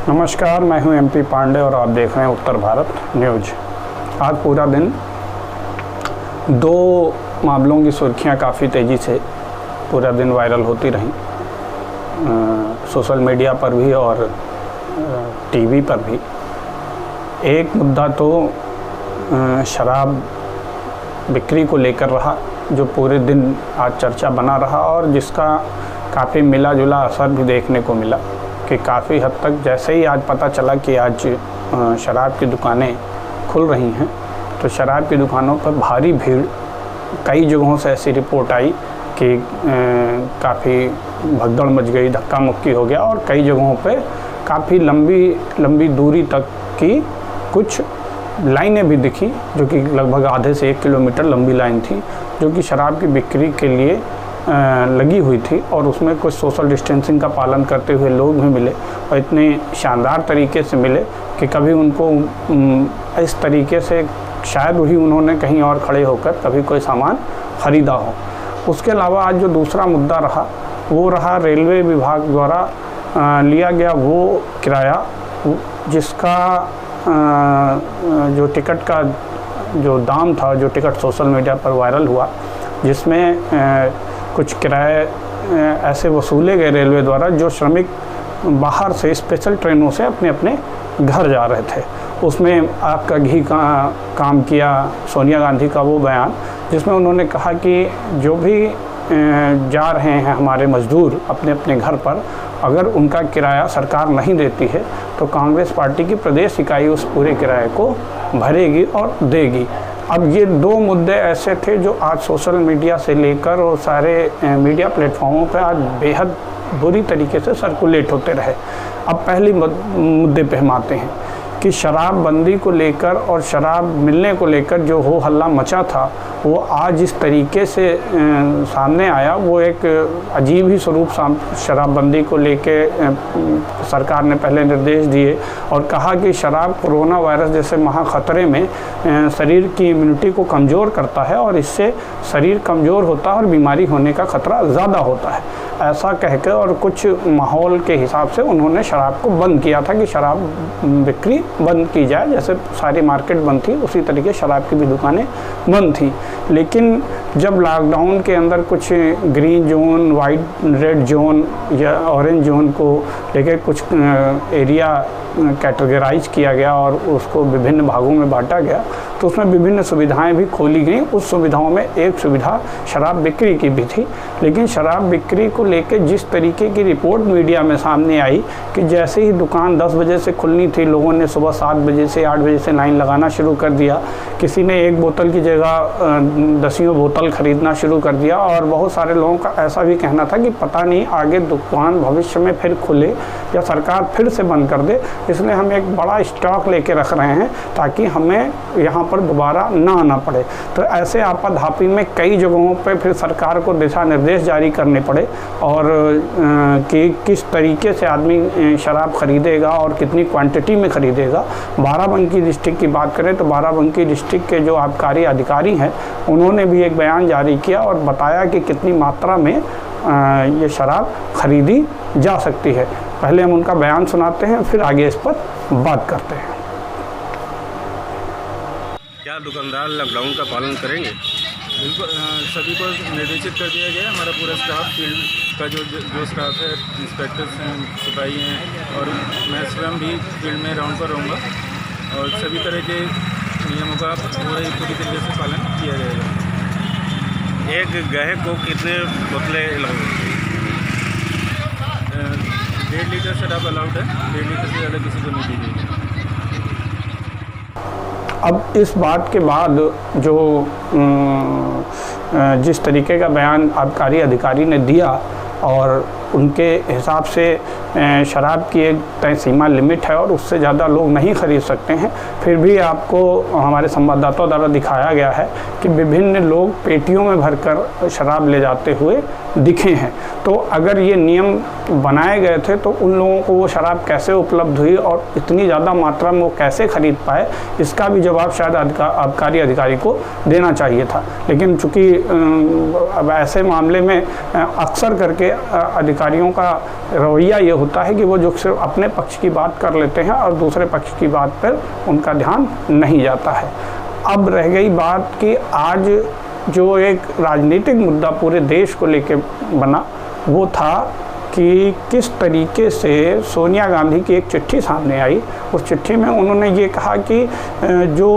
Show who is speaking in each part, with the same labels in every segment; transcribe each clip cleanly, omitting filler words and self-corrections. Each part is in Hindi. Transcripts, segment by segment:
Speaker 1: नमस्कार, मैं हूं एमपी पांडे और आप देख रहे हैं उत्तर भारत न्यूज। आज पूरा दिन दो मामलों की सुर्खियां काफ़ी तेज़ी से पूरा दिन वायरल होती रहीं, सोशल मीडिया पर भी और टीवी पर भी। एक मुद्दा तो शराब बिक्री को लेकर रहा, जो पूरे दिन आज चर्चा बना रहा और जिसका काफ़ी मिला जुला असर भी देखने को मिला कि काफ़ी हद तक जैसे ही आज पता चला कि आज शराब की दुकानें खुल रही हैं, तो शराब की दुकानों पर भारी भीड़, कई जगहों से ऐसी रिपोर्ट आई कि काफ़ी भगदड़ मच गई, धक्का मुक्की हो गया और कई जगहों पे काफ़ी लंबी दूरी तक की कुछ लाइनें भी दिखी, जो कि लगभग आधे से 1 किलोमीटर लंबी लाइन थी, जो कि शराब की बिक्री के लिए लगी हुई थी। और उसमें कुछ सोशल डिस्टेंसिंग का पालन करते हुए लोग भी मिले और इतने शानदार तरीके से मिले कि कभी उनको इस तरीके से शायद वही उन्होंने कहीं और खड़े होकर कभी कोई सामान ख़रीदा हो। उसके अलावा आज जो दूसरा मुद्दा रहा वो रहा रेलवे विभाग द्वारा लिया गया वो किराया, जिसका जो टिकट का जो दाम था, जो टिकट सोशल मीडिया पर वायरल हुआ, जिसमें कुछ किराए ऐसे वसूले गए रेलवे द्वारा जो श्रमिक बाहर से स्पेशल ट्रेनों से अपने अपने घर जा रहे थे। उसमें आग का घी का काम किया सोनिया गांधी का वो बयान, जिसमें उन्होंने कहा कि जो भी जा रहे हैं हमारे मजदूर अपने अपने घर पर, अगर उनका किराया सरकार नहीं देती है तो कांग्रेस पार्टी की प्रदेश इकाई उस पूरे किराए को भरेगी और देगी। अब ये दो मुद्दे ऐसे थे जो आज सोशल मीडिया से लेकर और सारे मीडिया प्लेटफॉर्मों पर आज बेहद बुरी तरीके से सर्कुलेट होते रहे। अब पहले मुद्दे पे हम आते हैं कि शराबबंदी को लेकर और शराब मिलने को लेकर जो हो हल्ला मचा था, वो आज इस तरीके से सामने आया। वो एक अजीब ही स्वरूप शराबबंदी को लेके सरकार ने पहले निर्देश दिए और कहा कि शराब कोरोना वायरस जैसे महाखतरे में शरीर की इम्यूनिटी को कमज़ोर करता है और इससे शरीर कमज़ोर होता है और बीमारी होने का ख़तरा ज़्यादा होता है, ऐसा कहकर और कुछ माहौल के हिसाब से उन्होंने शराब को बंद किया था कि शराब बिक्री बंद की जाए। जैसे सारी मार्केट बंद थी, उसी तरीके शराब की भी दुकानें बंद थी। लेकिन जब लॉकडाउन के अंदर कुछ green zone, white, red zone या ऑरेंज जोन को लेकर कुछ एरिया कैटेगराइज किया गया और उसको विभिन्न भागों में बांटा गया, तो उसमें विभिन्न सुविधाएं भी खोली गई। उस सुविधाओं में एक सुविधा शराब बिक्री की भी थी। लेकिन शराब बिक्री को लेकर जिस तरीके की रिपोर्ट मीडिया में सामने आई कि जैसे ही दुकान 10 बजे से खुलनी थी, लोगों ने सुबह 7 बजे से 8 बजे से लाइन लगाना शुरू कर दिया। किसी ने 1 बोतल की जगह 10 बोतल ख़रीदना शुरू कर दिया और बहुत सारे लोगों का ऐसा भी कहना था कि पता नहीं आगे दुकान भविष्य में फिर खुले या सरकार फिर से बंद कर दे, इसलिए हम एक बड़ा स्टॉक लेके रख रहे हैं ताकि हमें यहाँ पर दोबारा ना आना पड़े। तो ऐसे आपाधापी में कई जगहों पे फिर सरकार को दिशा निर्देश जारी करने पड़े और कि किस तरीके से आदमी शराब ख़रीदेगा और कितनी क्वांटिटी में ख़रीदेगा। बाराबंकी डिस्ट्रिक्ट की बात करें तो बाराबंकी डिस्ट्रिक्ट के जो आबकारी अधिकारी हैं, उन्होंने भी एक बयान जारी किया और बताया कि कितनी मात्रा में ये शराब खरीदी जा सकती है। पहले हम उनका बयान सुनाते हैं, फिर आगे इस पर बात करते हैं।
Speaker 2: क्या दुकानदार लॉकडाउन का पालन करेंगे?
Speaker 3: बिल्कुल, सभी को निर्देशित कर दिया गया है। हमारा पूरा स्टाफ, फील्ड का जो स्टाफ है, इंस्पेक्टर्स हैं, सिपाही हैं और मैं स्वयं भी फील्ड में राउंड पर रहूँगा और सभी तरह के नियमों का पूरी तरीके से पालन किया जाएगा।
Speaker 2: एक गाहक को कितने बोतलें लगेंगी?
Speaker 3: 1.5 लीटर शराब अलाउड है, 1.5 लीटर से ज़्यादा किसी को नहीं दी जाएगी।
Speaker 1: अब इस बात के बाद जो जिस तरीके का बयान आबकारी अधिकारी ने दिया और उनके हिसाब से शराब की एक तय सीमा लिमिट है और उससे ज़्यादा लोग नहीं खरीद सकते हैं, फिर भी आपको हमारे संवाददाताओं द्वारा दिखाया गया है कि विभिन्न लोग पेटियों में भरकर शराब ले जाते हुए दिखे हैं। तो अगर ये नियम बनाए गए थे तो उन लोगों को वो शराब कैसे उपलब्ध हुई और इतनी ज़्यादा मात्रा में वो कैसे खरीद पाए, इसका भी जवाब शायद आबकारी अधिकारी को देना चाहिए था। लेकिन चूँकि अब ऐसे मामले में अक्सर करके अधिकारी अधिकारियों का रवैया ये होता है कि वो जो सिर्फ अपने पक्ष की बात कर लेते हैं और दूसरे पक्ष की बात पर उनका ध्यान नहीं जाता है। अब रह गई बात कि आज जो एक राजनीतिक मुद्दा पूरे देश को लेकर बना, वो था कि किस तरीके से सोनिया गांधी की एक चिट्ठी सामने आई। उस चिट्ठी में उन्होंने ये कहा कि जो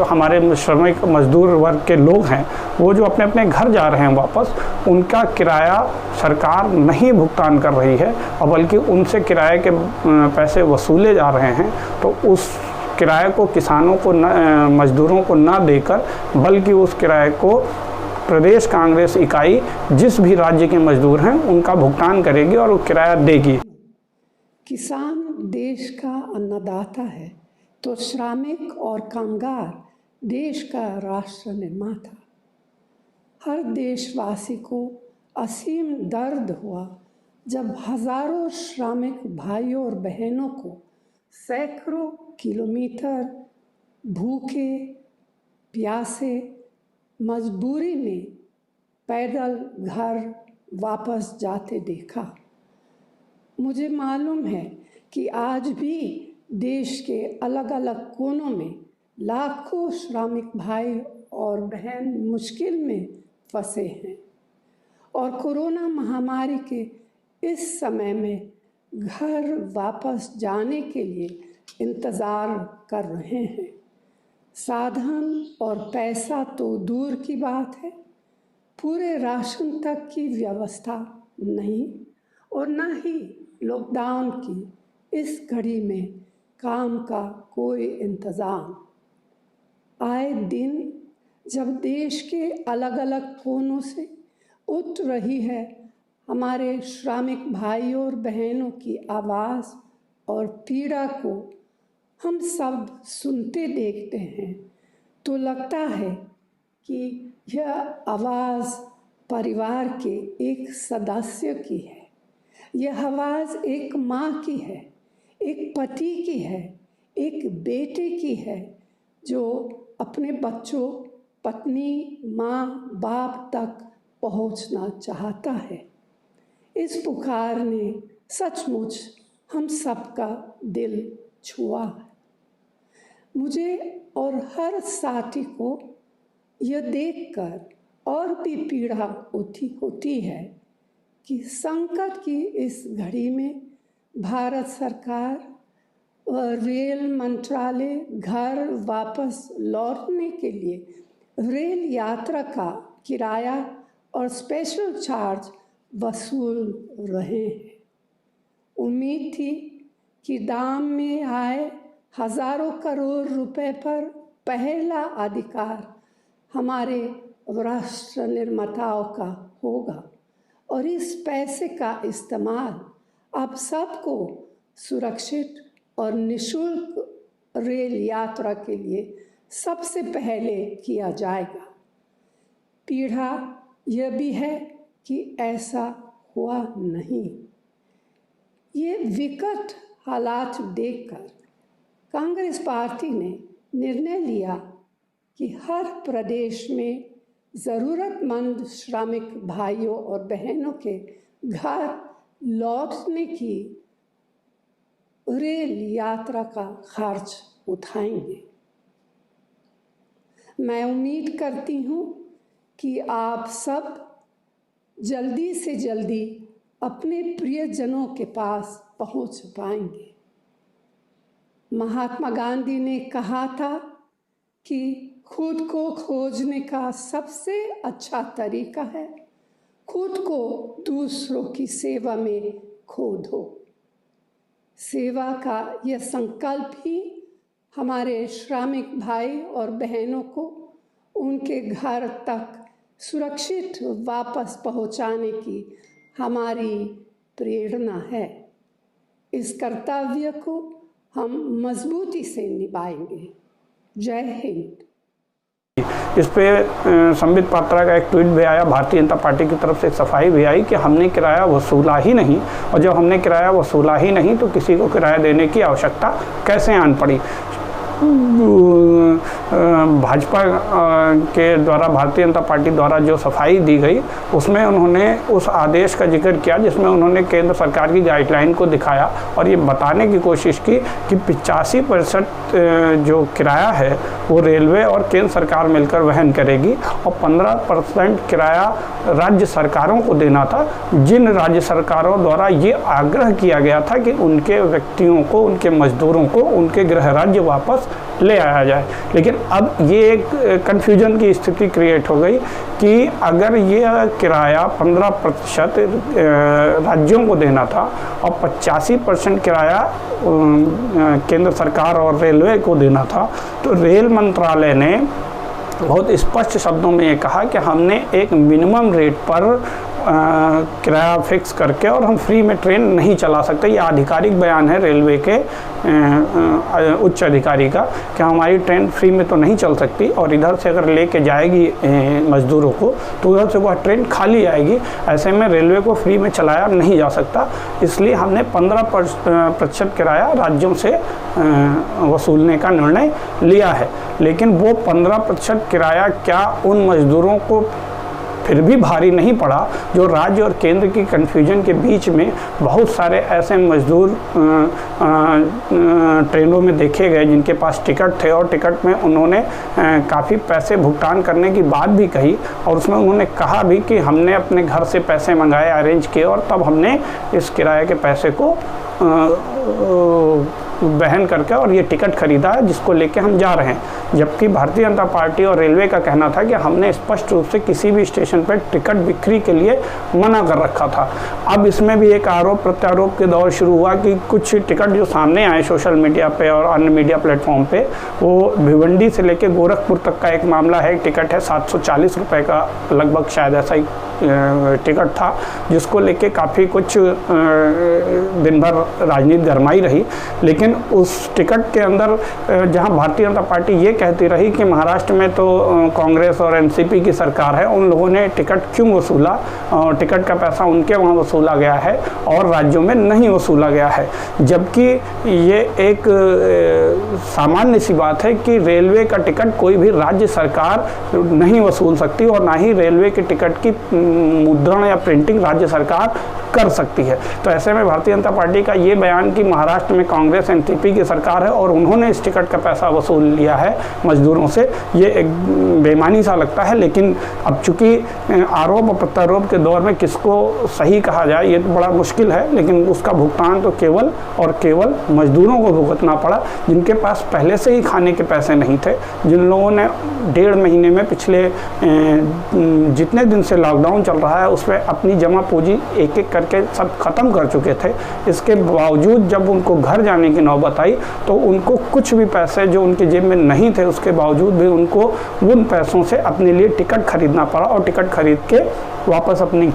Speaker 1: हमारे श्रमिक मजदूर वर्ग के लोग हैं वो जो अपने अपने घर जा रहे हैं वापस, उनका किराया सरकार नहीं भुगतान कर रही है और बल्कि उनसे किराए के पैसे वसूले जा रहे हैं। तो उस किराए को किसानों को मजदूरों को ना देकर बल्कि उस किराए को प्रदेश कांग्रेस इकाई जिस भी राज्य के मजदूर हैं उनका भुगतान करेगी और वो किराया देगी।
Speaker 4: किसान देश का अन्नदाता है तो श्रमिक और कामगार देश का राष्ट्र निर्माता। हर देशवासी को असीम दर्द हुआ जब हजारों श्रमिक भाइयों और बहनों को सैकड़ों किलोमीटर भूखे प्यासे मजबूरी में पैदल घर वापस जाते देखा। मुझे मालूम है कि आज भी देश के अलग अलग कोनों में लाखों श्रमिक भाई और बहन मुश्किल में फंसे हैं और कोरोना महामारी के इस समय में घर वापस जाने के लिए इंतज़ार कर रहे हैं। साधन और पैसा तो दूर की बात है, पूरे राशन तक की व्यवस्था नहीं और न ही लॉकडाउन की इस घड़ी में काम का कोई इंतज़ाम। आए दिन जब देश के अलग अलग कोनों से उठ रही है हमारे श्रमिक भाइयों और बहनों की आवाज़ और पीड़ा को हम सब सुनते देखते हैं, तो लगता है कि यह आवाज़ परिवार के एक सदस्य की है। यह आवाज़ एक माँ की है, एक पति की है, एक बेटे की है जो अपने बच्चों, पत्नी, माँ बाप तक पहुँचना चाहता है। इस पुकार ने सचमुच हम सबका दिल छुआ है। मुझे और हर साथी को यह देखकर और भी पीड़ा होती है कि संकट की इस घड़ी में भारत सरकार और रेल मंत्रालय घर वापस लौटने के लिए रेल यात्रा का किराया और स्पेशल चार्ज वसूल रहे हैं। उम्मीद थी कि दाम में आए हजारों करोड़ रुपए पर पहला अधिकार हमारे राष्ट्र निर्माताओं का होगा और इस पैसे का इस्तेमाल आप सबको सुरक्षित और निःशुल्क रेल यात्रा के लिए सबसे पहले किया जाएगा। पीड़ा यह भी है कि ऐसा हुआ नहीं। ये विकट हालात देखकर कांग्रेस पार्टी ने निर्णय लिया कि हर प्रदेश में ज़रूरतमंद श्रमिक भाइयों और बहनों के घर लौटने की रेल यात्रा का खर्च उठाएंगे। मैं उम्मीद करती हूँ कि आप सब जल्दी से जल्दी अपने प्रियजनों के पास पहुँच पाएंगे। महात्मा गांधी ने कहा था कि खुद को खोजने का सबसे अच्छा तरीका है खुद को दूसरों की सेवा में खो दो। सेवा का यह संकल्प ही हमारे श्रमिक भाई और बहनों को उनके घर तक सुरक्षित वापस पहुंचाने की हमारी प्रेरणा है। इस कर्तव्य को हम मजबूती से निभाएंगे। जय हिंद।
Speaker 1: इस पे संबित पात्रा का एक ट्वीट भी आया, भारतीय जनता पार्टी की तरफ से एक सफाई भी आई कि हमने किराया वसूला ही नहीं, और जब हमने किराया वसूला ही नहीं तो किसी को किराया देने की आवश्यकता कैसे आन पड़ी। भाजपा के द्वारा, भारतीय जनता पार्टी द्वारा जो सफाई दी गई उसमें उन्होंने उस आदेश का जिक्र किया जिसमें उन्होंने केंद्र सरकार की गाइडलाइन को दिखाया और ये बताने की कोशिश की कि 85% जो किराया है वो रेलवे और केंद्र सरकार मिलकर वहन करेगी और 15% किराया राज्य सरकारों को देना था, जिन राज्य सरकारों द्वारा ये आग्रह किया गया था कि उनके व्यक्तियों को, उनके मजदूरों को उनके गृह राज्य वापस ले आया जाए। लेकिन अब ये एक कन्फ्यूजन की स्थिति क्रिएट हो गई कि अगर ये किराया 15% राज्यों को देना था और 85% किराया केंद्र सरकार और रेलवे को देना था, तो रेल मंत्रालय ने बहुत स्पष्ट शब्दों में ये कहा कि हमने एक मिनिमम रेट पर किराया फिक्स करके और हम फ्री में ट्रेन नहीं चला सकते। ये आधिकारिक बयान है रेलवे के उच्च अधिकारी का कि हमारी ट्रेन फ्री में तो नहीं चल सकती और इधर से अगर लेके जाएगी मजदूरों को तो उधर से वह ट्रेन खाली आएगी। ऐसे में रेलवे को फ्री में चलाया नहीं जा सकता, इसलिए हमने 15% किराया राज्यों से वसूलने का निर्णय लिया है। लेकिन वो 15% किराया क्या उन मजदूरों को फिर भी भारी नहीं पड़ा जो राज्य और केंद्र की कन्फ्यूजन के बीच में बहुत सारे ऐसे मजदूर ट्रेनों में देखे गए जिनके पास टिकट थे और टिकट में उन्होंने काफ़ी पैसे भुगतान करने की बात भी कही और उसमें उन्होंने कहा भी कि हमने अपने घर से पैसे मंगाए, अरेंज किए और तब हमने इस किराए के पैसे को वहन करके और ये टिकट खरीदा है जिसको लेके हम जा रहे हैं। जबकि भारतीय जनता पार्टी और रेलवे का कहना था कि हमने स्पष्ट रूप से किसी भी स्टेशन पर टिकट बिक्री के लिए मना कर रखा था। अब इसमें भी एक आरोप प्रत्यारोप के दौर शुरू हुआ कि कुछ टिकट जो सामने आए सोशल मीडिया पे और अन्य मीडिया प्लेटफॉर्म पे, वो भिवंडी से लेके गोरखपुर तक का एक मामला है। एक टिकट है 740 रुपये का लगभग, शायद ऐसा ही टिकट था, जिसको लेके काफ़ी कुछ दिन भर राजनीति गरमाई रही। लेकिन उस टिकट के अंदर जहां भारतीय जनता पार्टी ये कहती रही कि महाराष्ट्र में तो कांग्रेस और एनसीपी की सरकार है, उन लोगों ने टिकट क्यों वसूला, टिकट का पैसा उनके वहाँ वसूला गया है और राज्यों में नहीं वसूला गया है। जबकि ये एक सामान्य सी बात है कि रेलवे का टिकट कोई भी राज्य सरकार नहीं वसूल सकती और ना ही रेलवे के टिकट की मुद्रण या प्रिंटिंग राज्य सरकार कर सकती है। तो ऐसे में भारतीय जनता पार्टी का ये बयान कि महाराष्ट्र में कांग्रेस एनसीपी की सरकार है और उन्होंने इस टिकट का पैसा वसूल लिया है मजदूरों से, ये एक बेईमानी सा लगता है। लेकिन अब चूंकि आरोप और प्रत्यारोप के दौर में किसको सही कहा जाए ये तो बड़ा मुश्किल है, लेकिन उसका भुगतान तो केवल और केवल मजदूरों को भुगतना पड़ा जिनके पास पहले से ही खाने के पैसे नहीं थे, जिन लोगों ने 1.5 महीने में पिछले जितने दिन से लॉकडाउन चल रहा है उसमें अपनी जमा पूंजी एक एक करके सब खत्म कर चुके थे। इसके बावजूद जब उनको घर जाने की नौबत आई तो उनको कुछ भी पैसे जो उनके जेब में नहीं थे उसके बावजूद भी उनको उन पैसों से अपने लिए टिकट खरीदना पड़ा और टिकट खरीद के वापस अपनी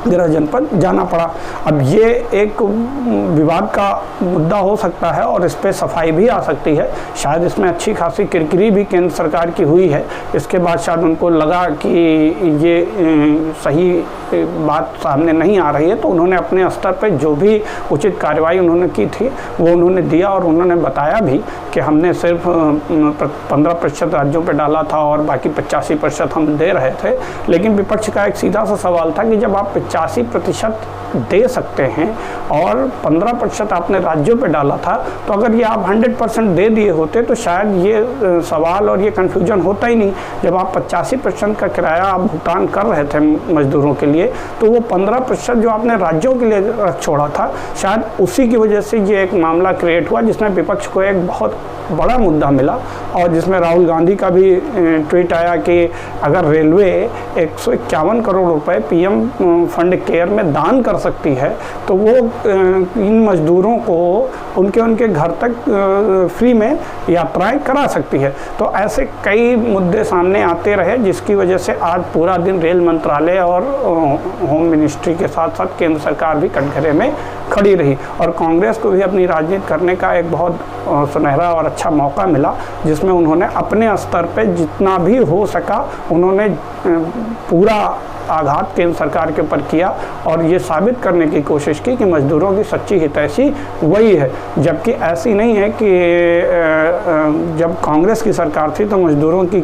Speaker 1: गृह जनपद जाना पड़ा। अब ये एक विवाद का मुद्दा हो सकता है और इस पर सफाई भी आ सकती है। शायद इसमें अच्छी खासी किरकिरी भी केंद्र सरकार की हुई है, इसके बाद शायद उनको लगा कि ये सही बात सामने नहीं आ रही है, तो उन्होंने अपने स्तर पर जो भी उचित कार्रवाई उन्होंने की थी वो उन्होंने दिया और उन्होंने बताया भी कि हमने सिर्फ 15% राज्यों पर डाला था और बाकी 85% हम दे रहे थे। लेकिन विपक्ष का एक सीधा सा सवाल था कि जब आप 85% दे सकते हैं और 15% आपने राज्यों पे डाला था, तो अगर ये आप 100% दे दिए होते तो शायद ये सवाल और ये कन्फ्यूजन होता ही नहीं। जब आप 85% का किराया आप भुगतान कर रहे थे मजदूरों के लिए, तो वो 15% जो आपने राज्यों के लिए रख छोड़ा था, शायद उसी की वजह से ये एक मामला क्रिएट हुआ जिसमें विपक्ष को एक बहुत बड़ा मुद्दा मिला और जिसमें राहुल गांधी का भी ट्वीट आया कि अगर रेलवे 151 करोड़ रुपए पीएम फंड केयर में दान कर सकती है तो वो इन मजदूरों को उनके घर तक फ्री में यात्राएं करा सकती है। तो ऐसे कई मुद्दे सामने आते रहे जिसकी वजह से आज पूरा दिन रेल मंत्रालय और होम मिनिस्ट्री के साथ साथ केंद्र सरकार भी कटघरे में खड़ी रही और कांग्रेस को भी अपनी राजनीति करने का एक बहुत सुनहरा और अच्छा मौका मिला, जिसमें उन्होंने अपने स्तर पे जितना भी हो सका उन्होंने पूरा आघात केंद्र सरकार के ऊपर किया और ये साबित करने की कोशिश की कि मजदूरों की सच्ची हितैषी वही है। जबकि ऐसी नहीं है कि जब कांग्रेस की सरकार थी तो मजदूरों की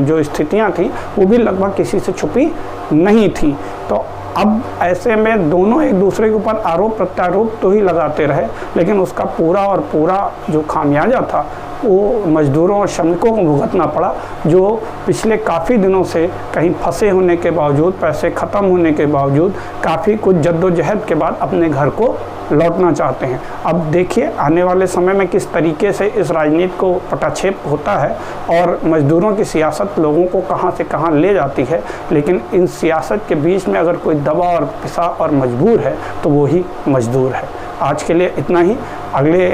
Speaker 1: जो स्थितियां थी वो भी लगभग किसी से छुपी नहीं थी। तो अब ऐसे में दोनों एक दूसरे के ऊपर आरोप प्रत्यारोप तो ही लगाते रहे, लेकिन उसका पूरा जो खामियाजा था वो मजदूरों और श्रमिकों को भुगतना पड़ा, जो पिछले काफ़ी दिनों से कहीं फंसे होने के बावजूद, पैसे ख़त्म होने के बावजूद, काफ़ी कुछ जद्दोजहद के बाद अपने घर को लौटना चाहते हैं। अब देखिए आने वाले समय में किस तरीके से इस राजनीति को पटाक्षेप होता है और मजदूरों की सियासत लोगों को कहां से कहां ले जाती है। लेकिन इन सियासत के बीच में अगर कोई दबा और पिसा और मजबूर है तो वो ही मजदूर है। आज के लिए इतना ही। अगले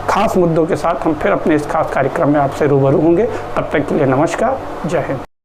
Speaker 1: खास मुद्दों के साथ हम फिर अपने इस खास कार्यक्रम में आपसे रूबरू होंगे। तब तक के लिए नमस्कार, जय हिंद।